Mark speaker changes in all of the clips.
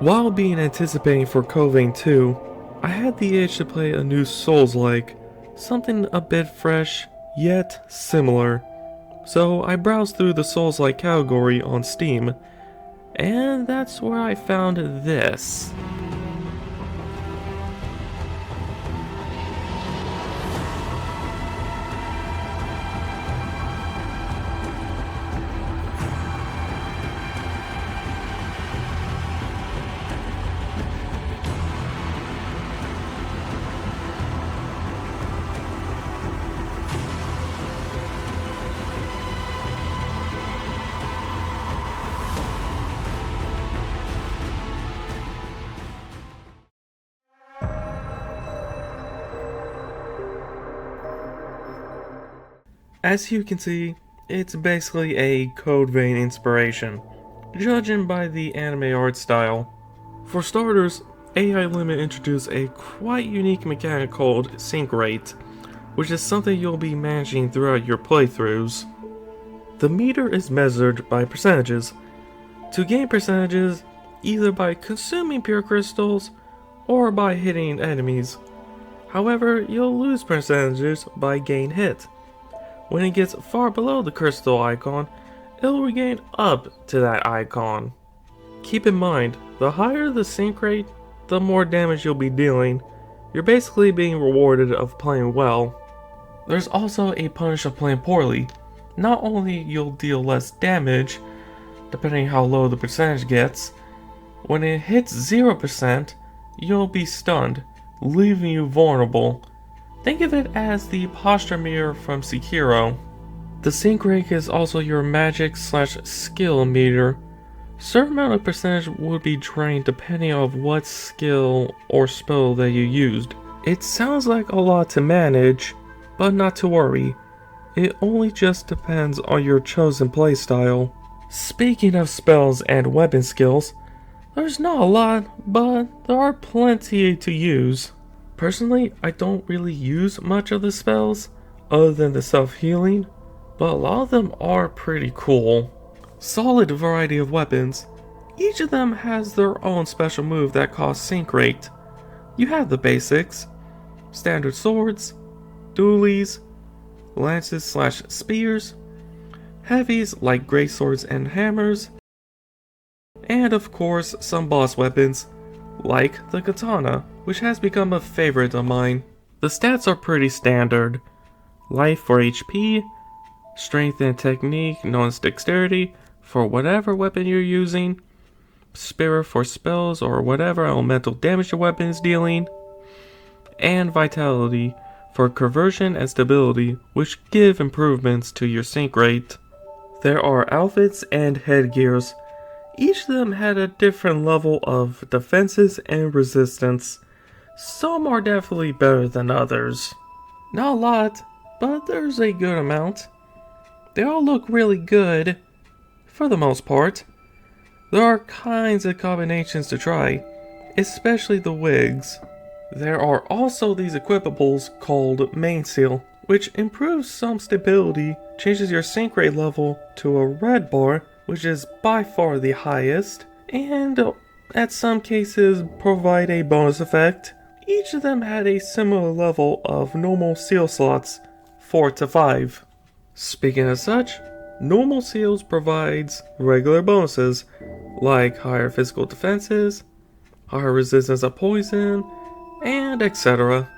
Speaker 1: While being anticipating for Covain 2, I had the itch to play a new Souls-like, something a bit fresh, yet similar. So I browsed through the Souls-like category on Steam, and that's where I found this. As you can see, it's basically a Code Vein inspiration, judging by the anime art style. For starters, AI Limit introduced a quite unique mechanic called Sync Rate, which is something you'll be managing throughout your playthroughs. The meter is measured by percentages. To gain percentages, either by consuming pure crystals or by hitting enemies. However, you'll lose percentages by gain hit. When it gets far below the crystal icon, it'll regain up to that icon. Keep in mind, the higher the sync rate, the more damage you'll be dealing. You're basically being rewarded of playing well. There's also a punish of playing poorly. Not only you'll deal less damage, depending how low the percentage gets, when it hits 0%, you'll be stunned, leaving you vulnerable. Think of it as the posture mirror from Sekiro. The sync rate is also your magic/skill meter. Certain amount of percentage would be drained depending on what skill or spell that you used. It sounds like a lot to manage, but not to worry. It only just depends on your chosen playstyle. Speaking of spells and weapon skills, there's not a lot, but there are plenty to use. Personally, I don't really use much of the spells, other than the self-healing, but a lot of them are pretty cool. Solid variety of weapons. Each of them has their own special move that costs sync rate. You have the basics, standard swords, dualies, lances/spears, heavies like great swords and hammers, and of course some boss weapons, like the katana, which has become a favorite of mine. The stats are pretty standard. Life for HP, strength and technique known as dexterity for whatever weapon you're using, spirit for spells or whatever elemental damage your weapon is dealing, and vitality for conversion and stability, which give improvements to your sync rate. There are outfits and headgears. Each of them had a different level of defenses and resistance. Some are definitely better than others. Not a lot, but there's a good amount. They all look really good, for the most part. There are kinds of combinations to try, especially the wigs. There are also these equipables called Main Seal, which improves some stability, changes your sync rate level to a red bar, which is by far the highest, and at some cases provide a bonus effect. Each of them had a similar level of normal seal slots, 4 to 5. Speaking of such, normal seals provides regular bonuses, like higher physical defenses, higher resistance of poison, and etc.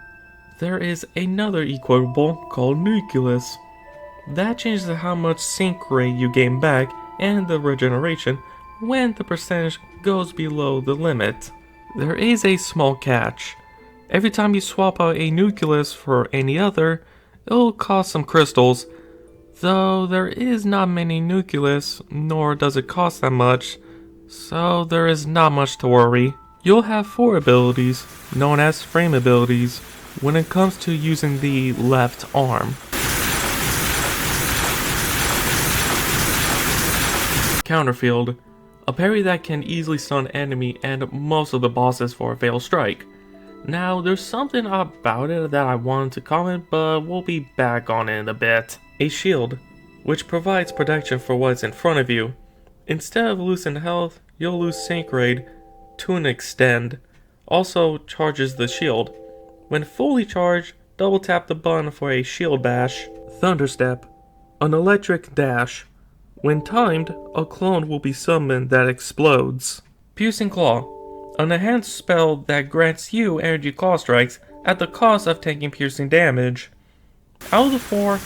Speaker 1: There is another equipable called Nucleus. That changes how much sync rate you gain back and the regeneration when the percentage goes below the limit. There is a small catch. Every time you swap out a Nucleus for any other, it'll cost some crystals, though there is not many Nucleus, nor does it cost that much, so there is not much to worry. You'll have 4 abilities, known as frame abilities, when it comes to using the left arm. Counterfield, a parry that can easily stun enemy and most of the bosses for a failed strike. Now, there's something about it that I wanted to comment, but we'll be back on it in a bit. A shield, which provides protection for what's in front of you. Instead of losing health, you'll lose sync rate to an extent, also charges the shield. When fully charged, double tap the button for a shield bash. Thunderstep, an electric dash. When timed, a clone will be summoned that explodes. Piercing Claw, an enhanced spell that grants you energy claw strikes at the cost of taking piercing damage. Out of the four,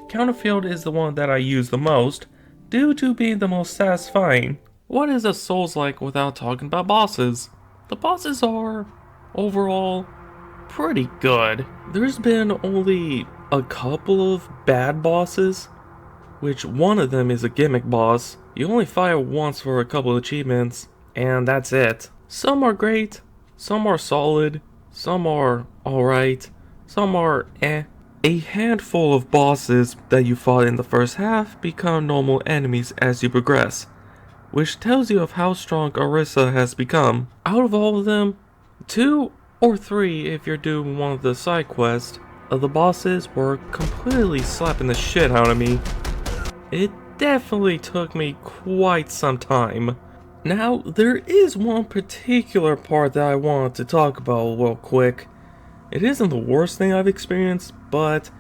Speaker 1: Counterfield is the one that I use the most, due to being the most satisfying. What is a Souls-like without talking about bosses? The bosses are, overall, pretty good. There's been only a couple of bad bosses, which one of them is a gimmick boss. You only fire once for a couple of achievements, and that's it. Some are great, some are solid, some are alright, some are eh. A handful of bosses that you fought in the first half become normal enemies as you progress, which tells you of how strong Orisa has become. Out of all of them, 2 or 3 if you're doing one of the side quests, the bosses were completely slapping the shit out of me. It definitely took me quite some time. Now, there is one particular part that I want to talk about real quick. It isn't the worst thing I've experienced, but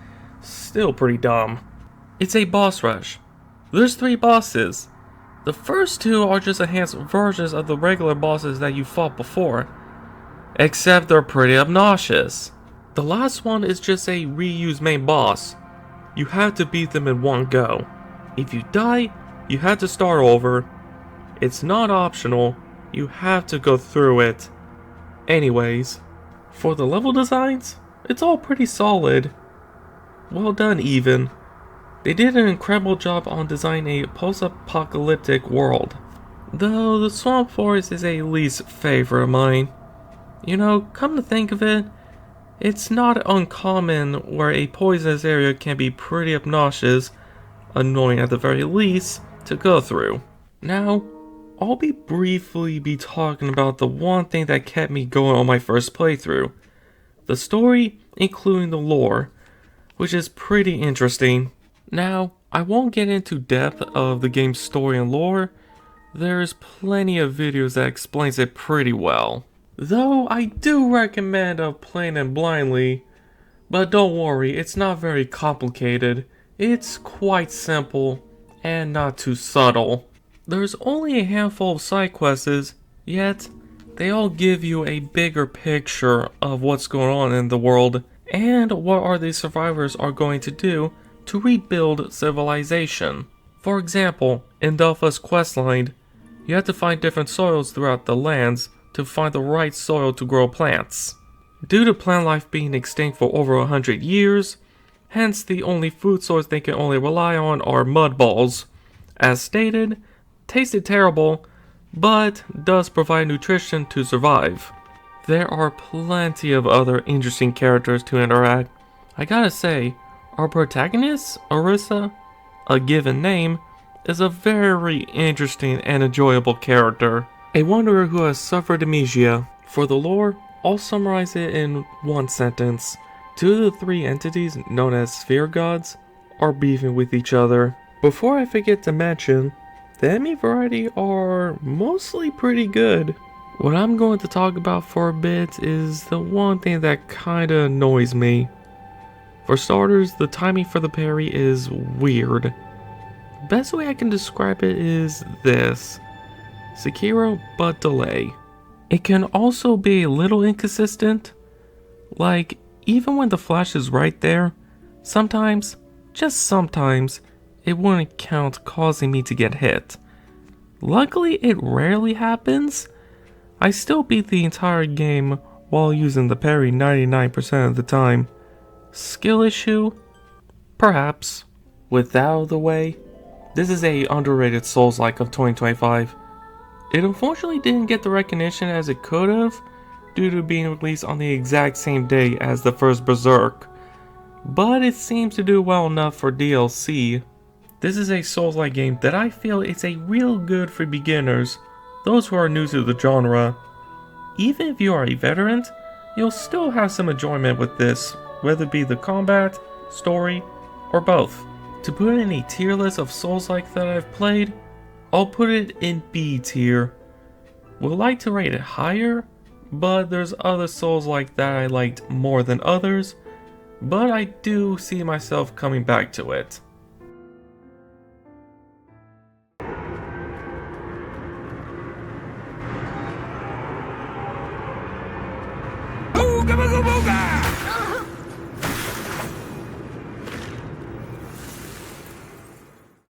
Speaker 1: still pretty dumb. It's a boss rush. There's 3 bosses. The first 2 are just enhanced versions of the regular bosses that you fought before, except they're pretty obnoxious. The last one is just a reused main boss. You have to beat them in one go. If you die, you have to start over. It's not optional, you have to go through it. Anyways, for the level designs, it's all pretty solid. Well done even. They did an incredible job on designing a post-apocalyptic world. Though the Swamp Forest is a least favorite of mine. You know, come to think of it, it's not uncommon where a poisonous area can be pretty obnoxious, annoying at the very least, to go through. Now, I'll briefly be talking about the one thing that kept me going on my first playthrough. The story, including the lore, which is pretty interesting. Now, I won't get into depth of the game's story and lore. There's plenty of videos that explains it pretty well. Though I do recommend playing it blindly, but don't worry, it's not very complicated. It's quite simple and not too subtle. There's only a handful of side quests, yet they all give you a bigger picture of what's going on in the world and what are the survivors are going to do to rebuild civilization. For example, in Delpha's questline, you have to find different soils throughout the lands to find the right soil to grow plants. Due to plant life being extinct for over 100 years, hence the only food source they can only rely on are mud balls. As stated, tasted terrible, but does provide nutrition to survive. There are plenty of other interesting characters to interact. I gotta say, our protagonist, Orisa, a given name, is a very interesting and enjoyable character. A wanderer who has suffered amnesia. For the lore, I'll summarize it in one sentence. 2 of the 3 entities known as Sphere Gods are beefing with each other. Before I forget to mention, the enemy variety are mostly pretty good. What I'm going to talk about for a bit is the one thing that kinda annoys me. For starters, the timing for the parry is weird. The best way I can describe it is this: Sekiro but delay. It can also be a little inconsistent. Like, even when the flash is right there, sometimes, just sometimes, it wouldn't count causing me to get hit. Luckily, it rarely happens. I still beat the entire game while using the parry 99% of the time. Skill issue? Perhaps. With that out of the way, this is a underrated Souls-like of 2025. It unfortunately didn't get the recognition as it could have, due to being released on the exact same day as the first Berserk, but it seems to do well enough for DLC. This is a Souls-like game that I feel is a real good for beginners, those who are new to the genre. Even if you are a veteran, you'll still have some enjoyment with this, whether it be the combat, story, or both. To put in a tier list of Souls-like that I've played, I'll put it in B tier. Would like to rate it higher, but there's other Souls like that I liked more than others, but I do see myself coming back to it.